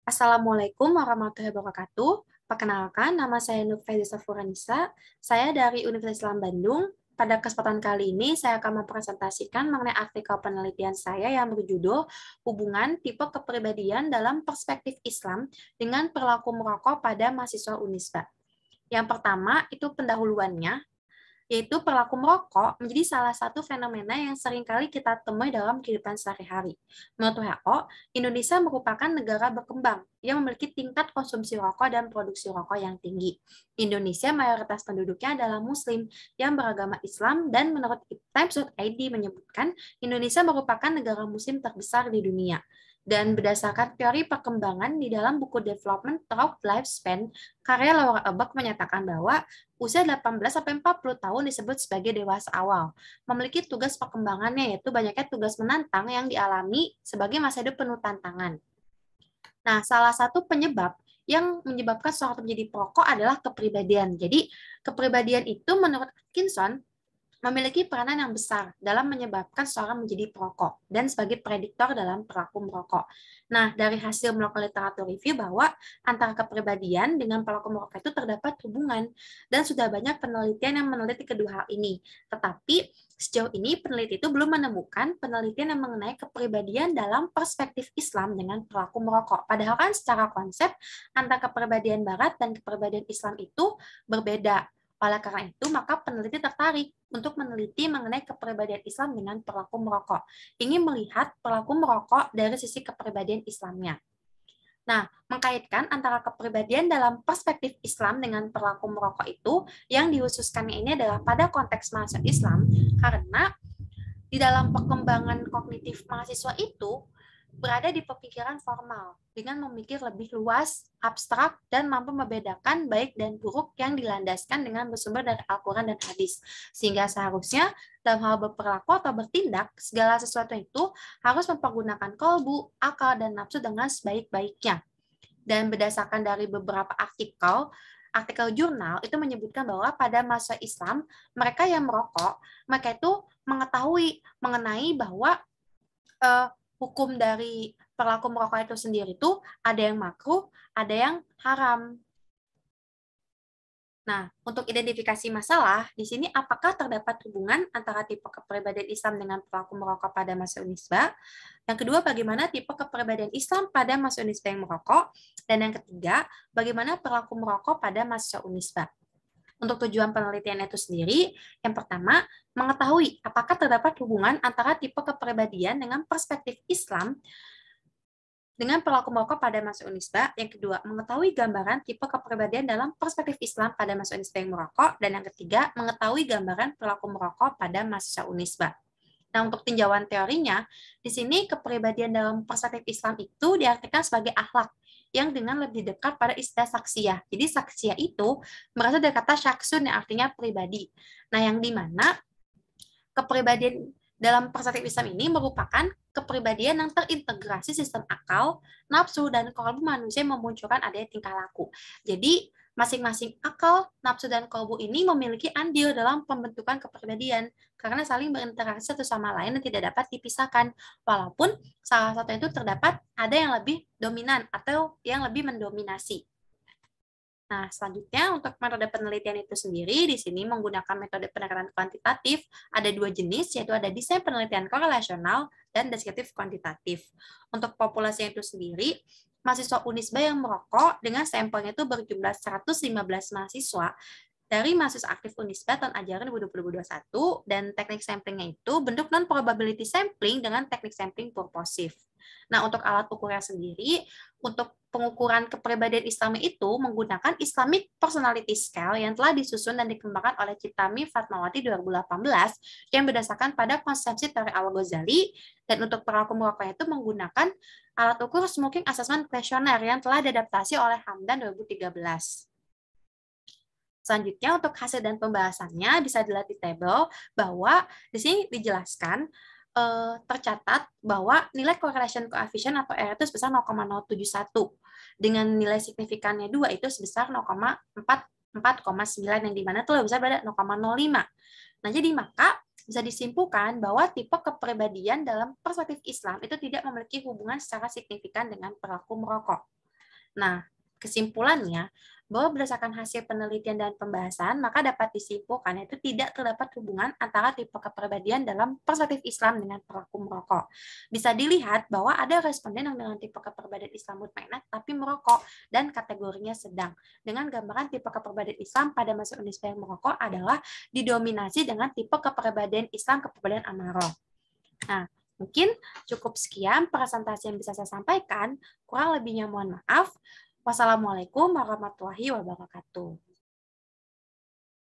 Assalamualaikum warahmatullahi wabarakatuh. Perkenalkan, nama saya Nurfaiza Furanisa. Saya dari Universitas Islam Bandung. Pada kesempatan kali ini, saya akan mempresentasikan mengenai artikel penelitian saya yang berjudul Hubungan Tipe Kepribadian dalam Perspektif Islam dengan Perilaku Merokok pada Mahasiswa Unisba. Yang pertama, itu pendahuluannya, yaitu perilaku merokok menjadi salah satu fenomena yang seringkali kita temui dalam kehidupan sehari-hari. Menurut WHO, Indonesia merupakan negara berkembang yang memiliki tingkat konsumsi rokok dan produksi rokok yang tinggi. Indonesia mayoritas penduduknya adalah Muslim yang beragama Islam dan menurut Times.id menyebutkan Indonesia merupakan negara Muslim terbesar di dunia. Dan berdasarkan teori perkembangan di dalam buku Development Through Lifespan, karya Laura Ebert menyatakan bahwa usia 18-40 tahun disebut sebagai dewasa awal. Memiliki tugas perkembangannya yaitu banyaknya tugas menantang yang dialami sebagai masa hidup penuh tantangan. Nah, salah satu penyebab yang menyebabkan seseorang menjadi perokok adalah kepribadian. Jadi, kepribadian itu menurut Atkinson memiliki peranan yang besar dalam menyebabkan seorang menjadi perokok dan sebagai prediktor dalam perilaku merokok. Nah, dari hasil melakukan literatur review bahwa antara kepribadian dengan perilaku merokok itu terdapat hubungan dan sudah banyak penelitian yang meneliti kedua hal ini. Tetapi sejauh ini peneliti itu belum menemukan penelitian yang mengenai kepribadian dalam perspektif Islam dengan perilaku merokok. Padahal kan secara konsep antara kepribadian Barat dan kepribadian Islam itu berbeda. Oleh karena itu, maka peneliti tertarik untuk meneliti mengenai kepribadian Islam dengan perilaku merokok. Ingin melihat perilaku merokok dari sisi kepribadian Islamnya. Nah, mengkaitkan antara kepribadian dalam perspektif Islam dengan perilaku merokok itu, yang dihususkannya ini adalah pada konteks mahasiswa Islam, karena di dalam perkembangan kognitif mahasiswa itu, berada di pemikiran formal dengan memikir lebih luas, abstrak, dan mampu membedakan baik dan buruk yang dilandaskan dengan bersumber dari Al-Quran dan hadis. Sehingga seharusnya dalam hal berperilaku atau bertindak, segala sesuatu itu harus mempergunakan kolbu, akal, dan nafsu dengan sebaik-baiknya. Dan berdasarkan dari beberapa artikel jurnal itu menyebutkan bahwa pada masa Islam, mereka yang merokok, mereka itu mengetahui mengenai bahwa hukum dari perilaku merokok itu sendiri itu ada yang makruh, ada yang haram. Nah, untuk identifikasi masalah, di sini apakah terdapat hubungan antara tipe kepribadian Islam dengan perilaku merokok pada masa Unisba? Yang kedua, bagaimana tipe kepribadian Islam pada masa Unisba yang merokok? Dan yang ketiga, bagaimana perilaku merokok pada masa Unisba? Untuk tujuan penelitian itu sendiri, yang pertama, mengetahui apakah terdapat hubungan antara tipe kepribadian dengan perspektif Islam dengan perilaku merokok pada masa Unisba. Yang kedua, mengetahui gambaran tipe kepribadian dalam perspektif Islam pada masa Unisba yang merokok. Dan yang ketiga, mengetahui gambaran perilaku merokok pada masa Unisba. Nah, untuk tinjauan teorinya, di sini kepribadian dalam perspektif Islam itu diartikan sebagai akhlak yang dengan lebih dekat pada istilah saksiyah. Jadi saksiyah itu berasal dari kata syaksun yang artinya pribadi. Nah, yang dimana kepribadian dalam perspektif Islam ini merupakan kepribadian yang terintegrasi sistem akal, nafsu, dan kolbu manusia yang memunculkan adanya tingkah laku. Jadi, masing-masing akal, nafsu, dan kolbu ini memiliki andil dalam pembentukan kepribadian karena saling berinteraksi satu sama lain dan tidak dapat dipisahkan. Walaupun salah satu itu terdapat ada yang lebih dominan atau yang lebih mendominasi. Nah, selanjutnya untuk metode penelitian itu sendiri, di sini menggunakan metode pendekatan kuantitatif, ada dua jenis, yaitu ada desain penelitian korelasional dan deskriptif kuantitatif. Untuk populasi itu sendiri, mahasiswa Unisba yang merokok dengan sampelnya itu berjumlah 115 mahasiswa dari mahasiswa aktif Unisba tahun ajaran 2020-2021 dan teknik samplingnya itu bentuk non-probability sampling dengan teknik sampling purposive. Nah, untuk alat ukurnya sendiri, untuk pengukuran kepribadian Islami itu menggunakan Islamic Personality Scale yang telah disusun dan dikembangkan oleh Citami Fatmawati 2018 yang berdasarkan pada konsepsi teori Al-Ghazali, dan untuk perilaku merokoknya itu menggunakan alat ukur Smoking Assessment Questionnaire yang telah diadaptasi oleh Hamdan 2013. Selanjutnya untuk hasil dan pembahasannya bisa dilihat di tabel bahwa di sini dijelaskan tercatat bahwa nilai correlation coefficient atau R itu sebesar 0,071 dengan nilai signifikannya 2 itu sebesar 0,4,9 yang dimana itu lebih besar pada 0,05. Nah, jadi maka bisa disimpulkan bahwa tipe kepribadian dalam perspektif Islam itu tidak memiliki hubungan secara signifikan dengan perilaku merokok. Nah, kesimpulannya, bahwa berdasarkan hasil penelitian dan pembahasan, maka dapat disimpulkan itu tidak terdapat hubungan antara tipe kepribadian dalam perspektif Islam dengan perilaku merokok. Bisa dilihat bahwa ada responden yang dengan tipe kepribadian Islam mutmainah tapi merokok dan kategorinya sedang. Dengan gambaran tipe kepribadian Islam pada masa Uni Soviet merokok adalah didominasi dengan tipe kepribadian Islam kepribadian amarah. Nah, mungkin cukup sekian presentasi yang bisa saya sampaikan. Kurang lebihnya mohon maaf. Wassalamualaikum warahmatullahi wabarakatuh.